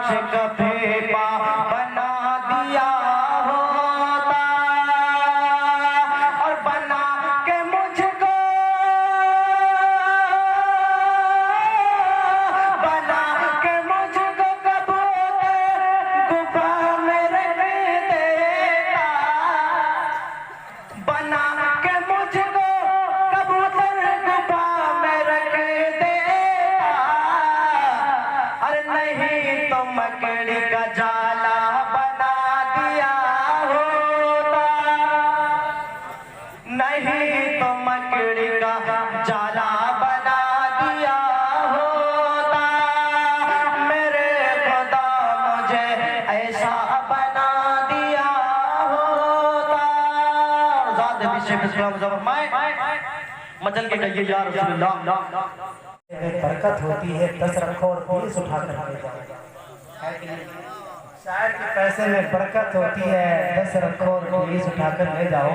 कभी बना दिया होता और बना के मुझको कबूतर गुफा में रख देता, बना के मुझको कबूतर गुफा में रख देता। अरे नहीं तो मकड़ी का जाला बना दिया होता, नहीं तो मकड़ी का जाला बना दिया होता। मेरे खुदा मुझे ऐसा बना दिया होता। मचल के कहिए या रसूलुल्लाह। बरकत होती है 10 रखो और 20 उठा कर ले जाओ। शायर के पैसे में बरकत होती है 10 रखो और 20 उठा कर ले जाओ।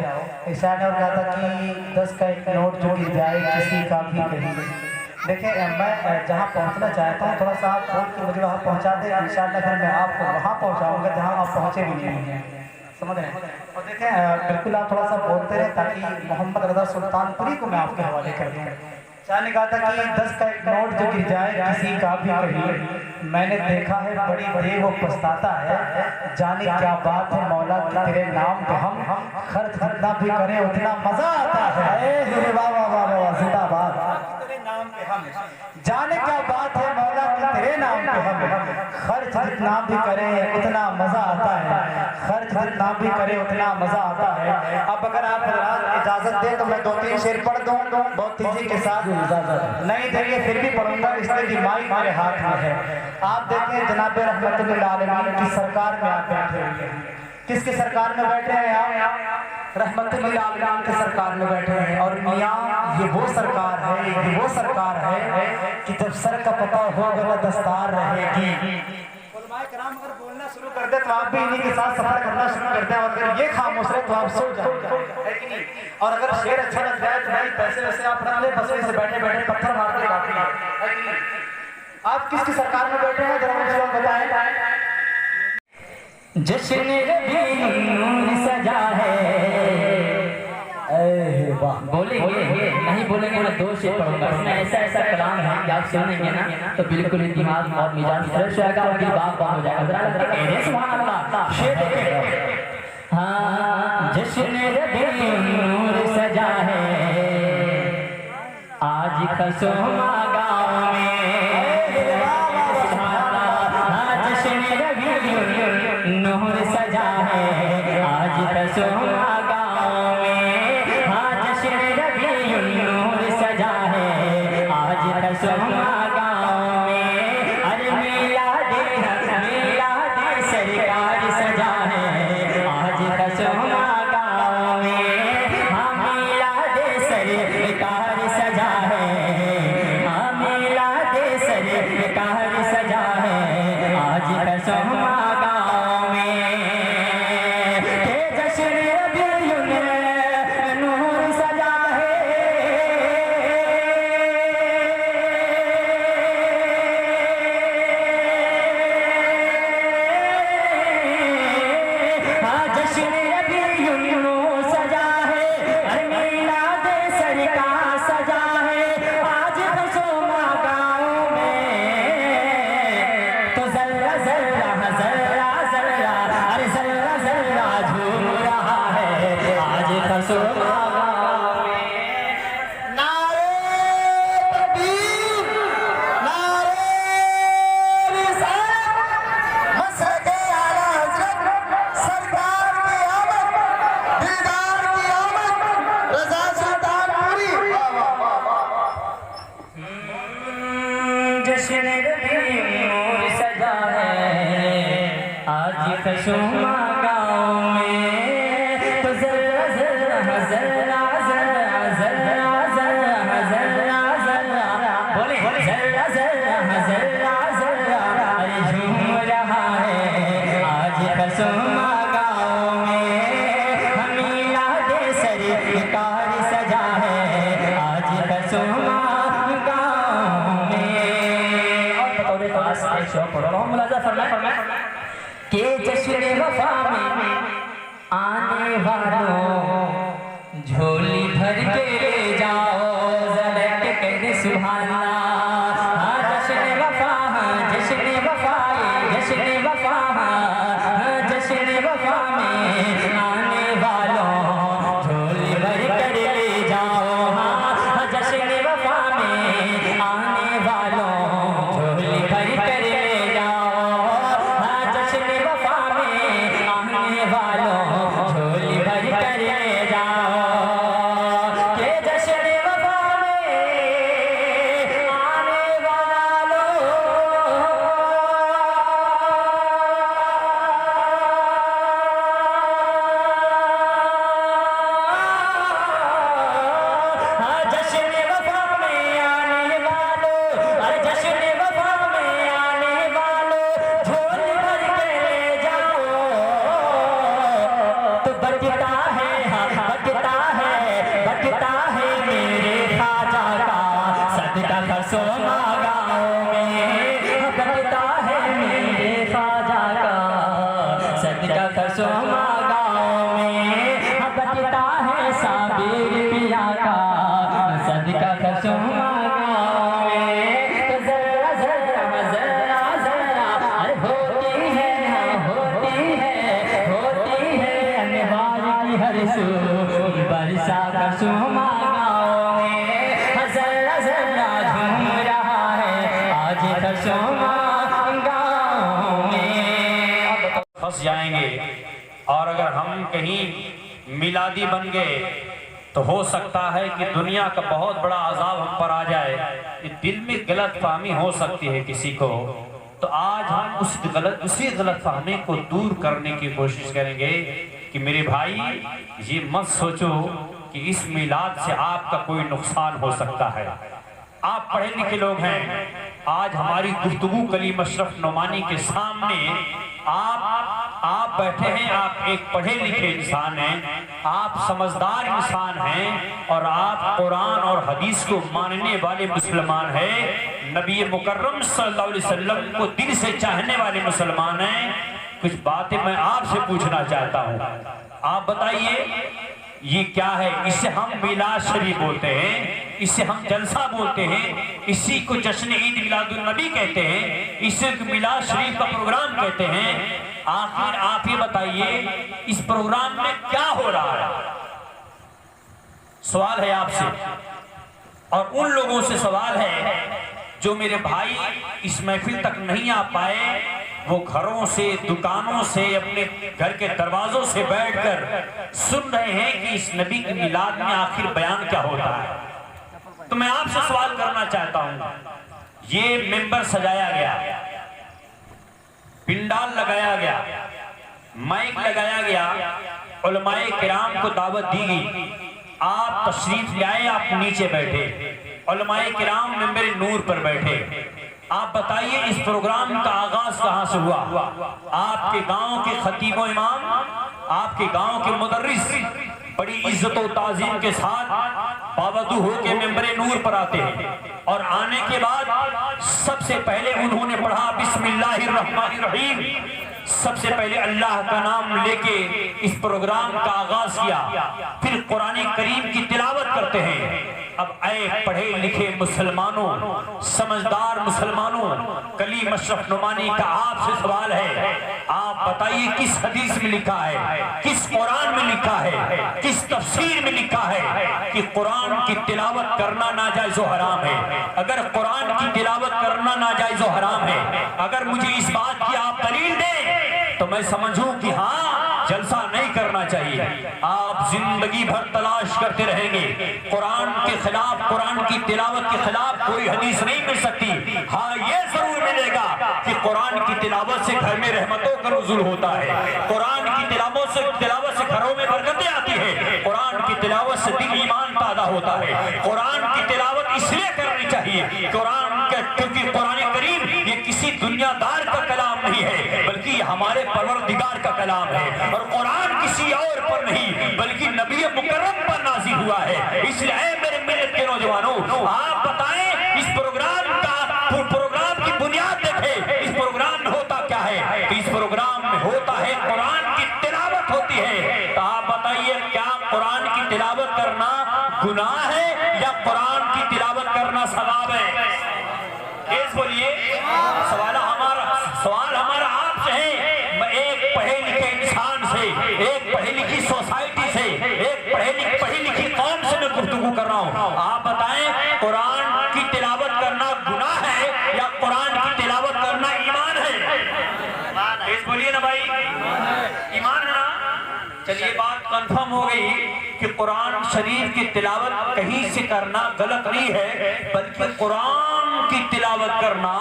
शायर ने और कहा था कि 10 का एक नोट जो गिर जाए किसी का भी कहीं। देखिए मैं जहाँ पहुँचना चाहता हूँ थोड़ा सा आप बोल के मुझे वहाँ पहुँचा दे, इंशाअल्लाह फिर मैं आपको वहाँ पहुँचाऊँगा जहाँ आप पहुँचे भी नहीं हैं। समझ रहे हैं? और देखें बिल्कुल आप थोड़ा सा बोलते रहे ताकि मोहम्मद रज़ा सुल्तानपुरी को मैं आपके हवाले कर दूँ। शाह ने कहा था कि 10 का एक नोट जो गिर जाए किसी का भी कहीं, मैंने देखा है बड़ी देर वो पछताता है। जाने क्या बात है मौला कि तेरे नाम पे हम खर्च जितना भी करें उतना मजा आता है। वाह वाह वाह वाह जिंदाबाद। तेरे नाम पे हम जाने क्या बात है मौला कि तेरे नाम पे हम खर्च जितना भी करें उतना मजा आता है, खर्च जितना भी करें उतना मजा आता है। अब अगर आप इजाजत दें तो मैं 2-3 शेर पढ़ दूं, बहुत तेजी के साथ इजाजत नहीं देंगे फिर भी पढ़ूंगा, इसलिए कि माइक मेरे हाथ में है। आप देखें जनाब रहमतुल्लिल आलमीन की सरकार में आप बैठे हुए हैं। किसकी सरकार में बैठे हैं आप? रहमतुल्लिल आलमीन की सरकार में बैठे हैं। और मियाँ ये वो सरकार है, ये वो सरकार है कि जब सर का पता होगा तो दस्तार रहेगी। कराम अगर बोलना शुरू कर दे तो आप भी इन्हीं के साथ सफर करना शुरू कर दें, और अगर ये खामोश रहे तो आप सो जाएंगे, है कि नहीं? और अगर शेर अच्छा लग जाए तो भाई पैसे वैसे आप रख ले, बस से बैठे बैठे पत्थर मारते काफी है कि नहीं? आप किसकी सरकार में बैठे हैं जरा मुझे बताएं। जश्न रबीउल सजा है। बोलेंगे नहीं बोलेंगे मैं 2 शेर पढ़ूंगा। इसमें ऐसा ऐसा कलाम है कि आप सुनेंगे ना तो बिल्कुल दिमाग और मिजाज फ्रेश होगा और दिल बाग हो जाएगा। जरा सुभान अल्लाह शेर देखें। हाँ जश्न रबीउल सजा है आज खसूमा गाँव में। जश्न रबीउल सजा है आज खसूमा गाँव में। खसूमा गाँव में अरे मिलाद सरकार सजा है आज खसूमा गाँव में। हाँ मिलाद सरकार सजा है, हाँ मिलाद सरकार सजा है आज खसूमा गाँव में। जश्न रबीउल नूर सजा है खसूमा गाँव में तो जरा जरा जरा जरा जरा जरा जरा जरा बोले जरा जरा जरा जरा अरे झूम रहा है आज खसूमा गाँव में। हम मिलाद सरकार सजा है आज खसूमा गाँव में। और बतौर खास एक शो पढ़ो मुलाजा फरमाए के जश्न वफा में आने वालों झोली भर के ले जाओ ज़रा के कहने सुभान अल्लाह। जश्न वफा जश्न वफा जश्न वफा जश्न वफा में आने वालों झोली भर कर ले जाओ। जश्न वफा में आने वालों झोली भर कर ले जाओ। जश्न वफा में आने वालों झोली भर कर ले जाओ। के जश्न वफा में आने वालों जश्न वफा में आने वालों जश्न वफा में आने वालों झोली भर के ले जाओ। तो बचता है मेरे ख्वाजा का सदका खर्चो गाँव में। बचता है मेरे ख्वाजा का सदका खर्चो गाँव में। बचता है साबिर पिया का सदका खर्चो गाँव में। तो जरा जरा जरा जरा अरे होती है अनवार की हर सू बरसा खर्चो गाँव में। जरा जरा झूम रहा है आज खर्चो गाँव में। फंस जाएंगे। और अगर हम कहीं मिलादी बन गए तो हो सकता है कि दुनिया का बहुत बड़ा अजाब हम पर आ जाए। ये दिल में गलत फहमी हो सकती है किसी को। तो आज हम उसी गलत फहमी को दूर करने की कोशिश करेंगे कि मेरे भाई ये मत सोचो कि इस मिलाद से आपका कोई नुकसान हो सकता है। आप पढ़े लिखे लोग हैं। आज हमारी गुफ्तगू कलीम अशरफ नोमानी के सामने आप बैठे हैं। आप एक पढ़े लिखे इंसान हैं, आप समझदार इंसान हैं और आप कुरान और हदीस को मानने वाले मुसलमान हैं। नबी मुकर्रम सल्लल्लाहु अलैहि वसल्लम को दिल से चाहने वाले मुसलमान हैं। कुछ बातें मैं आपसे पूछना चाहता हूँ। आप बताइए ये क्या है? इसे हम मिलाद शरीफ बोलते हैं, इसे हम जलसा बोलते हैं, इसी को जश्न ईद मिलादुन नबी कहते हैं, इसे मिलाद शरीफ का प्रोग्राम कहते हैं। आखिर आप ये बताइए इस प्रोग्राम में क्या हो रहा है? सवाल है आपसे और उन लोगों से सवाल है जो मेरे भाई इस महफिल तक नहीं आ पाए। वो घरों से, दुकानों से, अपने घर के दरवाजों से बैठकर सुन रहे हैं कि इस नबी की मिलाद में आखिर बयान क्या होता है। तो मैं आपसे सवाल करना चाहता हूं। ये मेंबर सजाया गया, पिंडाल लगाया गया, माइक लगाया गया, उलमाए किराम को दावत दी गई, आप तशरीफ लाए, आप नीचे बैठे, उलमाए किराम मेंबर नूर पर बैठे। आप बताइए इस प्रोग्राम का आगाज कहां से हुआ? आपके गांव के खतीब इमाम, आपके गांव के मुदर्रिस बड़ी इज्जत और ताजीम के साथ पाबंदू होकर मेंबरे नूर पर आते हैं और आने के बाद सबसे पहले उन्होंने पढ़ा बिस्मिल्लाहिर्रहमानिर्रहीम। सबसे पहले अल्लाह का नाम लेके इस प्रोग्राम का आगाज किया, फिर कुरान करीम की तिलावत करते हैं। अब ऐ पढ़े लिखे मुसलमानों, समझदार मुसलमानों, कलीम अशरफ नुमानी का आपसे सवाल है। आप बताइए किस हदीस में लिखा है, किस कुरान में लिखा है, किस तफसीर में लिखा है कि कुरान की तिलावत करना नाजायज़ व हराम है? अगर कुरान की तिलावत करना नाजायज़ व हराम है, अगर मुझे इस बात की आप दलील दें तो मैं समझूं कि हाँ जलसा नहीं करना चाहिए। आप जिंदगी भर तलाश करते रहेंगे, कुरान के खिलाफ, कुरान की तिलावत के खिलाफ कोई हदीस नहीं मिल सकती। हाँ ये जरूर मिलेगा कि कुरान की तिलावत से घर में रहमतों का नुज़ुल होता है, कुरान की तिलावत से घरों में बरकतें आती है, कुरान की तिलावत से दिल ईमान पैदा होता है। कुरान की तिलावत इसलिए करनी चाहिए क्योंकि कुरान करीम ये किसी दुनियादार का कलाम नहीं है बल्कि हमारे परवरदिगार का कलाम है। और कुरान किसी और पर नहीं बल्कि नबी मुकर्रम पर नाज़िल हुआ है। इसलिए मेरे मिल्लत के नौजवानों, आप बताएं इस प्रोग्राम की बुनियाद देखें, इस प्रोग्राम में होता क्या गुनाह है या कुरान की तिलावत करना सवाब है? केस बोलिए। सवाल हमारा आपसे है। मैं एक पढ़े लिखे इंसान से, एक पढ़ी लिखी सोसाइटी से, एक पढ़ी लिखी कौम से मैं गुफ्तगू कर रहा हूँ। आप बताएं, कुरान की तिलावत करना गुनाह है या कुरान की तिलावत करना ईमान है? केस बोलिए ना भाई, ईमान है ना? चलिए बात कंफर्म हो गई कि कुरान शरीफ की तिलावत कहीं से करना गलत नहीं है, बल्कि कुरान की तिलावत करना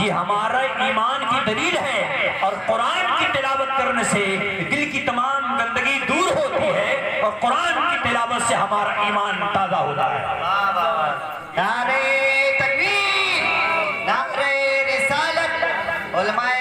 ये हमारा ईमान की दलील है। और कुरान की तिलावत करने से दिल की तमाम गंदगी दूर होती है और कुरान की तिलावत से हमारा ईमान ताजा होता है। नारे तकबीर, नारे रिसालत, उलमाए